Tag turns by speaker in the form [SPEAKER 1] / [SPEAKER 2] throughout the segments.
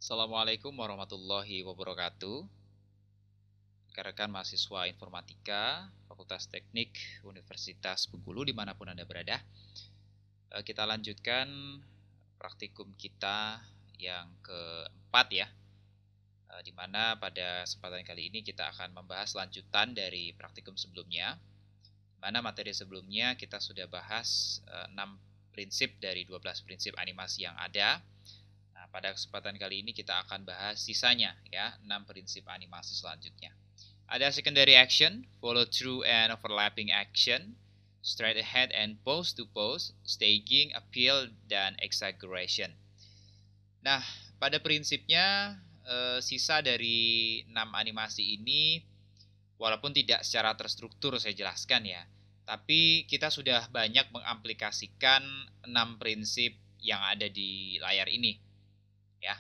[SPEAKER 1] Assalamualaikum warahmatullahi wabarakatuh. Rekan-rekan mahasiswa informatika, Fakultas Teknik Universitas Bengkulu dimanapun Anda berada. Kita lanjutkan praktikum kita yang keempat ya. Di mana pada kesempatan kali ini kita akan membahas lanjutan dari praktikum sebelumnya. Di mana materi sebelumnya kita sudah bahas 6 prinsip dari 12 prinsip animasi yang ada. Nah, pada kesempatan kali ini kita akan bahas sisanya ya, 6 prinsip animasi selanjutnya. Ada secondary action, follow through and overlapping action, straight ahead and pose to pose, staging, appeal, dan exaggeration. Nah, pada prinsipnya sisa dari 6 animasi ini walaupun tidak secara terstruktur saya jelaskan ya, tapi kita sudah banyak mengaplikasikan 6 prinsip yang ada di layar ini. Ya,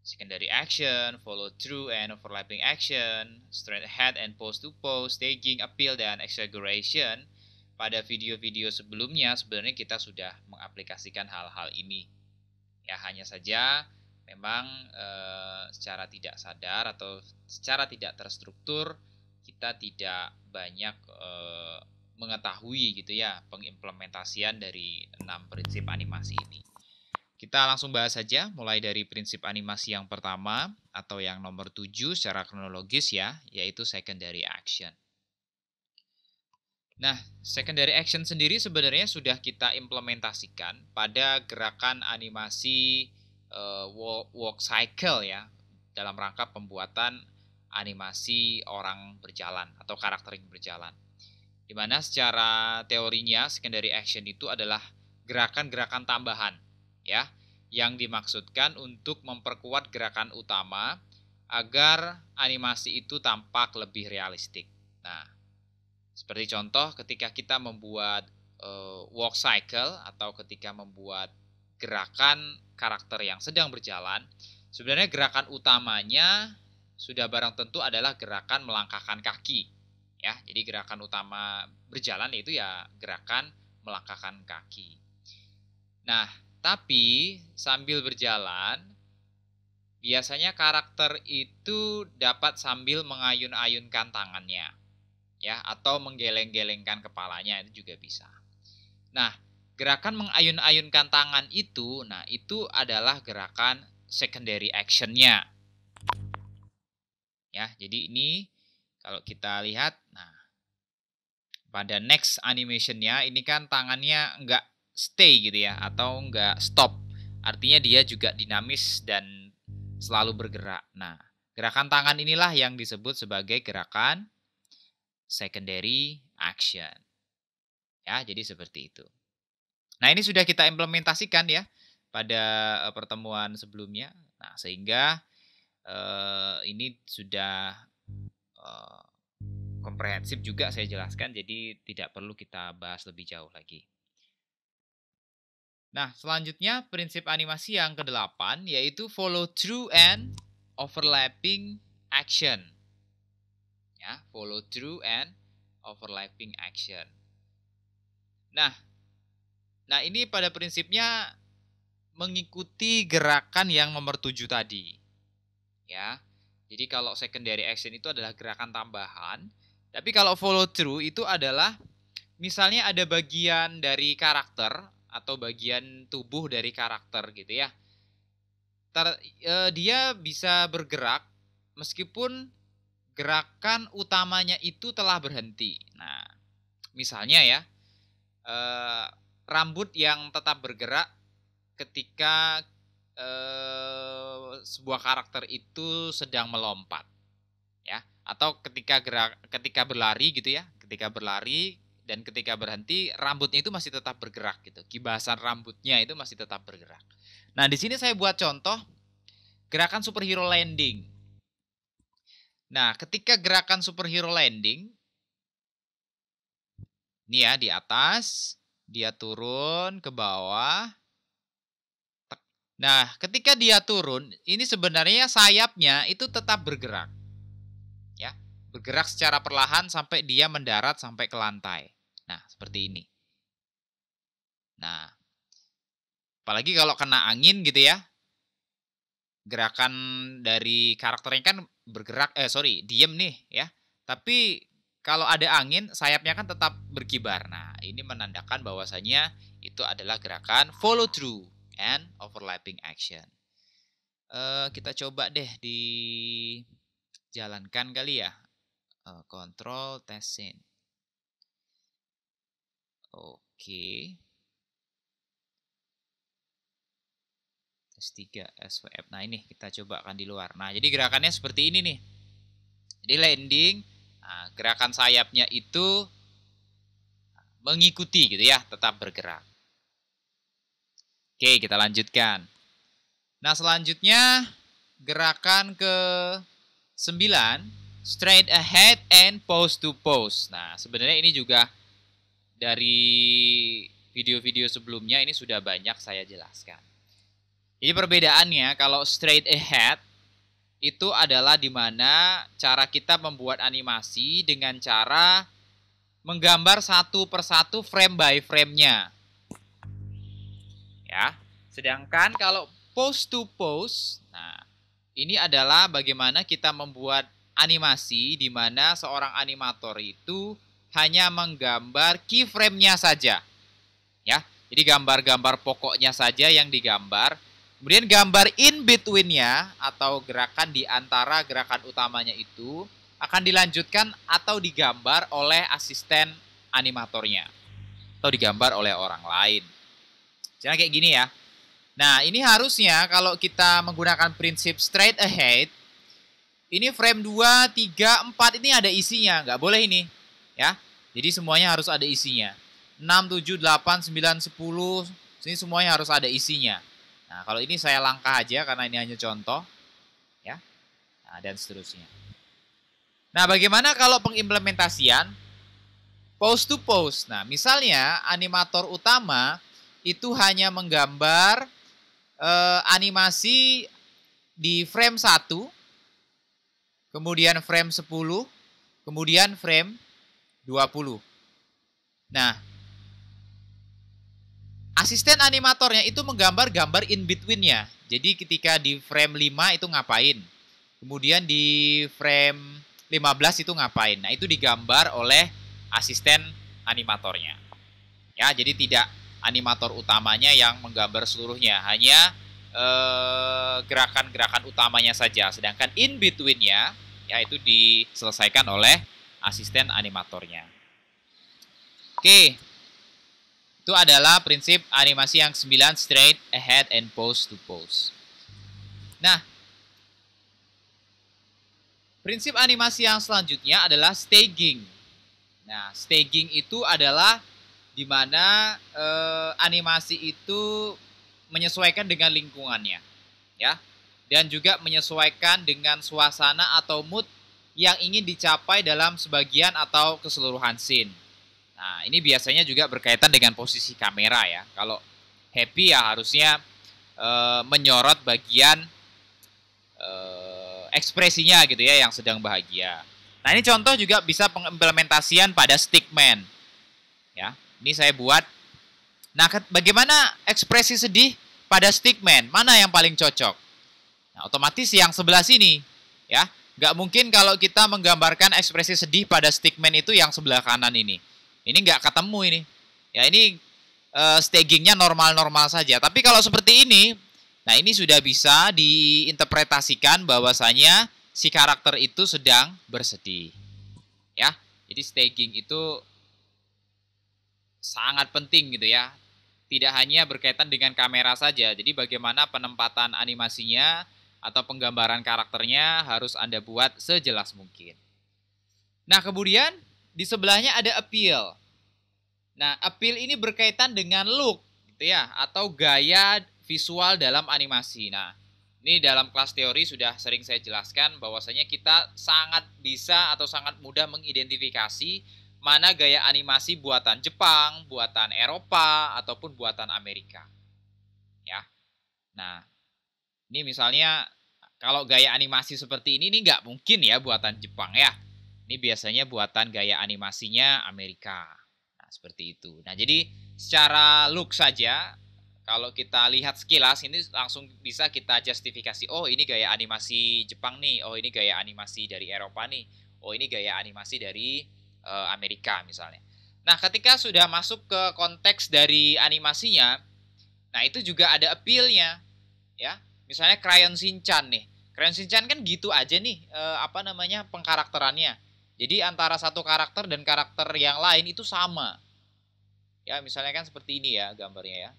[SPEAKER 1] secondary action, follow through and overlapping action, straight ahead and pose to pose, staging, appeal, dan exaggeration. Pada video-video sebelumnya sebenarnya kita sudah mengaplikasikan hal-hal ini. Ya, hanya saja memang secara tidak sadar atau secara tidak terstruktur kita tidak banyak mengetahui gitu ya pengimplementasian dari 6 prinsip animasi ini. Kita langsung bahas saja, mulai dari prinsip animasi yang pertama atau yang nomor 7 secara kronologis ya, yaitu secondary action. Nah, secondary action sendiri sebenarnya sudah kita implementasikan pada gerakan animasi walk cycle ya, dalam rangka pembuatan animasi orang berjalan atau karakter yang berjalan. Dimana secara teorinya secondary action itu adalah gerakan-gerakan tambahan ya, yang dimaksudkan untuk memperkuat gerakan utama agar animasi itu tampak lebih realistik. Nah, seperti contoh ketika kita membuat walk cycle atau ketika membuat gerakan karakter yang sedang berjalan, sebenarnya gerakan utamanya sudah barang tentu adalah gerakan melangkahkan kaki. Ya, jadi gerakan utama berjalan itu ya gerakan melangkahkan kaki. Nah, tapi sambil berjalan, biasanya karakter itu dapat sambil mengayun-ayunkan tangannya, ya, atau menggeleng-gelengkan kepalanya itu juga bisa. Nah, gerakan mengayun-ayunkan tangan itu, nah itu adalah gerakan secondary action-nya. Ya, jadi ini kalau kita lihat, nah pada next animation-nya ini kan tangannya nggak stay gitu ya, atau nggak stop. Artinya dia juga dinamis dan selalu bergerak. Nah, gerakan tangan inilah yang disebut sebagai gerakan secondary action. Ya, jadi seperti itu. Nah, ini sudah kita implementasikan ya pada pertemuan sebelumnya. Nah, sehingga ini sudah komprehensif juga saya jelaskan, jadi tidak perlu kita bahas lebih jauh lagi. Nah, selanjutnya prinsip animasi yang ke-8 yaitu follow through and overlapping action. Ya, follow through and overlapping action. Nah, ini pada prinsipnya mengikuti gerakan yang nomor 7 tadi. Ya. Jadi kalau secondary action itu adalah gerakan tambahan, tapi kalau follow through itu adalah misalnya ada bagian dari karakter atau bagian tubuh dari karakter gitu ya. Dia bisa bergerak meskipun gerakan utamanya itu telah berhenti. Nah, misalnya ya, rambut yang tetap bergerak ketika sebuah karakter itu sedang melompat, ya, atau ketika berlari gitu ya, ketika berlari dan ketika berhenti rambutnya itu masih tetap bergerak gitu, kibasan rambutnya itu masih tetap bergerak. Nah, di sini saya buat contoh gerakan superhero landing. Nah, ketika gerakan superhero landing, ini ya di atas, dia turun ke bawah. Nah, ketika dia turun, ini sebenarnya sayapnya itu tetap bergerak. Ya, bergerak secara perlahan sampai dia mendarat sampai ke lantai. Nah, seperti ini. Nah, apalagi kalau kena angin gitu ya. gerakan dari karakternya kan bergerak, diem nih ya. Tapi kalau ada angin, sayapnya kan tetap berkibar. Nah, ini menandakan bahwasanya itu adalah gerakan follow through and overlapping action. Kita coba deh dijalankan kali ya. Control test scene. Oke. Tes 3 SWF. Nah, ini kita coba kan di luar. Nah, jadi gerakannya seperti ini nih. Jadi landing, nah, gerakan sayapnya itu mengikuti gitu ya, tetap bergerak. Oke, kita lanjutkan. Nah, selanjutnya gerakan ke 9, straight ahead and pose to pose. Nah, sebenarnya ini juga dari video-video sebelumnya ini sudah banyak saya jelaskan. Jadi perbedaannya kalau straight ahead itu adalah di mana cara kita membuat animasi dengan cara menggambar satu persatu frame by frame-nya. Ya. Sedangkan kalau pose to pose, nah ini adalah bagaimana kita membuat animasi di mana seorang animator itu hanya menggambar keyframe-nya saja. Ya. Jadi gambar-gambar pokoknya saja yang digambar. Kemudian gambar in between-nya atau gerakan di antara gerakan utamanya itu akan dilanjutkan atau digambar oleh asisten animatornya atau digambar oleh orang lain. Jadi kayak gini ya. Nah, ini harusnya kalau kita menggunakan prinsip straight ahead, ini frame 2, 3, 4 ini ada isinya, nggak boleh ini. Ya. Jadi semuanya harus ada isinya. 6, 7, 8, 9, 10, ini semuanya harus ada isinya. Nah, kalau ini saya langkah aja karena ini hanya contoh, ya. Nah, dan seterusnya. Nah, bagaimana kalau pengimplementasian pose to pose? Nah, misalnya animator utama itu hanya menggambar animasi di frame 1, kemudian frame 10, kemudian frame 20. Nah, asisten animatornya itu menggambar gambar in between-nya. Jadi ketika di frame 5 itu ngapain? Kemudian di frame 15 itu ngapain? Nah, itu digambar oleh asisten animatornya. Ya, jadi tidak animator utamanya yang menggambar seluruhnya, hanya gerakan-gerakan utamanya saja. Sedangkan in between-nya ya itu diselesaikan oleh asisten animatornya. Oke. Itu adalah prinsip animasi yang 9, straight ahead and pose to pose. Nah, prinsip animasi yang selanjutnya adalah staging. Nah, staging itu adalah di mana animasi itu menyesuaikan dengan lingkungannya, ya, dan juga menyesuaikan dengan suasana atau mood yang ingin dicapai dalam sebagian atau keseluruhan scene. Nah, ini biasanya juga berkaitan dengan posisi kamera ya. Kalau happy ya harusnya menyorot bagian ekspresinya gitu ya yang sedang bahagia. Nah, ini contoh juga bisa pengimplementasian pada stickman. Ya, ini saya buat. Nah, bagaimana ekspresi sedih pada stickman? Mana yang paling cocok? Nah, otomatis yang sebelah sini, ya. Nggak mungkin kalau kita menggambarkan ekspresi sedih pada stickman itu yang sebelah kanan ini. Ini nggak ketemu ini. Ya, ini stagingnya normal-normal saja. Tapi kalau seperti ini, nah ini sudah bisa diinterpretasikan bahwasanya si karakter itu sedang bersedih. Ya, jadi staging itu sangat penting gitu ya. Tidak hanya berkaitan dengan kamera saja. Jadi bagaimana penempatan animasinya atau penggambaran karakternya harus Anda buat sejelas mungkin. Nah, kemudian di sebelahnya ada appeal. Nah, appeal ini berkaitan dengan look gitu ya, atau gaya visual dalam animasi. Nah, ini dalam kelas teori sudah sering saya jelaskan bahwasanya kita sangat bisa atau sangat mudah mengidentifikasi mana gaya animasi buatan Jepang, buatan Eropa, ataupun buatan Amerika. Ya. Nah, ini misalnya kalau gaya animasi seperti ini nggak mungkin ya buatan Jepang ya. Ini biasanya buatan gaya animasinya Amerika. Nah, seperti itu. Nah, jadi secara look saja, kalau kita lihat sekilas ini langsung bisa kita justifikasi, oh ini gaya animasi Jepang nih, oh ini gaya animasi dari Eropa nih, oh ini gaya animasi dari Amerika misalnya. Nah, ketika sudah masuk ke konteks dari animasinya, nah itu juga ada appeal-nya, ya. Misalnya Crayon Shinchan nih. Crayon Shinchan kan gitu aja nih, pengkarakterannya. Jadi antara satu karakter dan karakter yang lain itu sama. Ya, misalnya kan seperti ini ya gambarnya ya.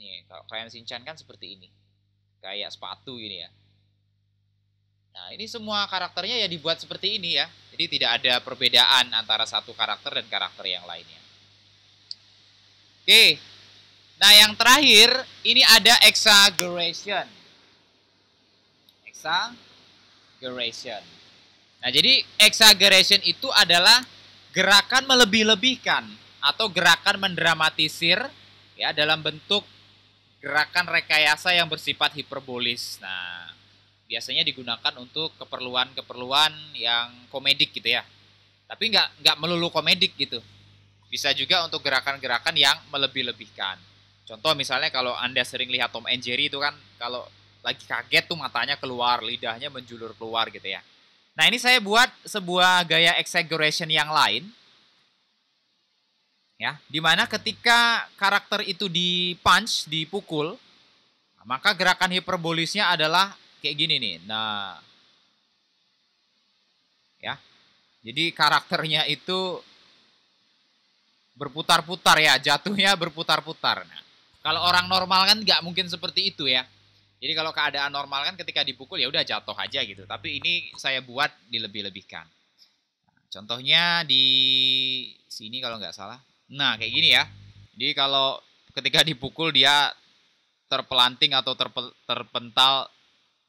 [SPEAKER 1] Nih, kalau Crayon Shinchan kan seperti ini. Kayak sepatu gini ya. Nah, ini semua karakternya ya dibuat seperti ini ya. Jadi tidak ada perbedaan antara satu karakter dan karakter yang lainnya. Oke. Nah, yang terakhir ini ada exaggeration. Exaggeration. Nah, jadi exaggeration itu adalah gerakan melebih-lebihkan atau gerakan mendramatisir ya dalam bentuk gerakan rekayasa yang bersifat hiperbolis. Nah, biasanya digunakan untuk keperluan-keperluan yang komedik gitu ya. Tapi nggak melulu komedik gitu. Bisa juga untuk gerakan-gerakan yang melebih-lebihkan. Contoh misalnya kalau Anda sering lihat Tom and Jerry itu kan kalau lagi kaget tuh matanya keluar, lidahnya menjulur keluar gitu ya. Nah, ini saya buat sebuah gaya exaggeration yang lain. Ya, dimana ketika karakter itu di-punch, dipukul, maka gerakan hiperbolisnya adalah kayak gini nih. Nah, ya. Jadi karakternya itu berputar-putar ya, jatuhnya berputar-putar. Nah, kalau orang normal kan nggak mungkin seperti itu ya. Jadi kalau keadaan normal kan ketika dipukul ya udah jatuh aja gitu. Tapi ini saya buat dilebih-lebihkan. Nah, contohnya di sini kalau nggak salah. Nah, kayak gini ya. Jadi kalau ketika dipukul dia terpelanting atau terpental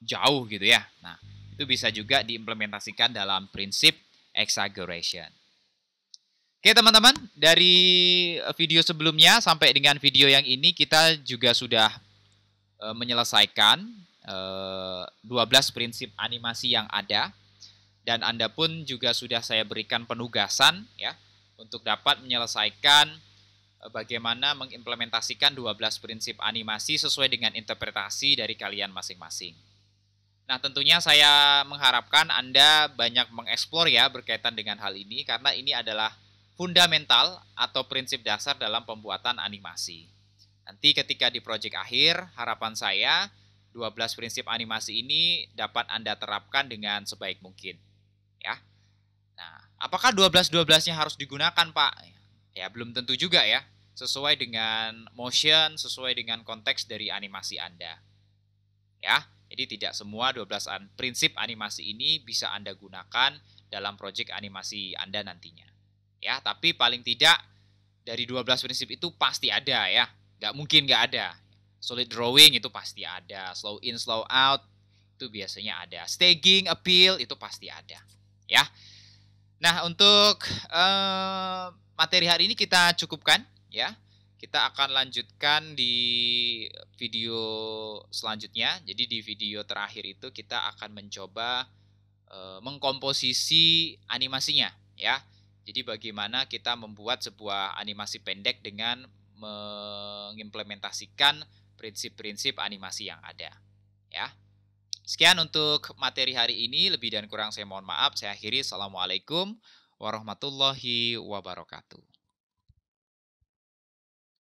[SPEAKER 1] jauh gitu ya. Nah, itu bisa juga diimplementasikan dalam prinsip exaggeration. Oke teman-teman, dari video sebelumnya sampai dengan video yang ini kita juga sudah menyelesaikan 12 prinsip animasi yang ada. Dan Anda pun juga sudah saya berikan penugasan ya untuk dapat menyelesaikan bagaimana mengimplementasikan 12 prinsip animasi sesuai dengan interpretasi dari kalian masing-masing. Nah, tentunya saya mengharapkan Anda banyak mengeksplor ya berkaitan dengan hal ini karena ini adalah fundamental atau prinsip dasar dalam pembuatan animasi. Nanti ketika di proyek akhir, harapan saya 12 prinsip animasi ini dapat Anda terapkan dengan sebaik mungkin. Ya. Nah, apakah 12-12-nya harus digunakan, Pak? Ya, belum tentu juga ya. Sesuai dengan motion, sesuai dengan konteks dari animasi Anda. Ya. Jadi tidak semua 12 prinsip animasi ini bisa Anda gunakan dalam proyek animasi Anda nantinya. Ya, tapi paling tidak dari 12 prinsip itu pasti ada ya. Nggak mungkin nggak ada. Solid drawing itu pasti ada. Slow in, slow out itu biasanya ada. Staging, appeal itu pasti ada. Ya. Nah, untuk materi hari ini kita cukupkan ya. Kita akan lanjutkan di video selanjutnya. Jadi di video terakhir itu kita akan mencoba mengkomposisi animasinya ya. Jadi bagaimana kita membuat sebuah animasi pendek dengan mengimplementasikan prinsip-prinsip animasi yang ada ya. Sekian untuk materi hari ini, lebih dan kurang saya mohon maaf. Saya akhiri. Assalamualaikum warahmatullahi wabarakatuh.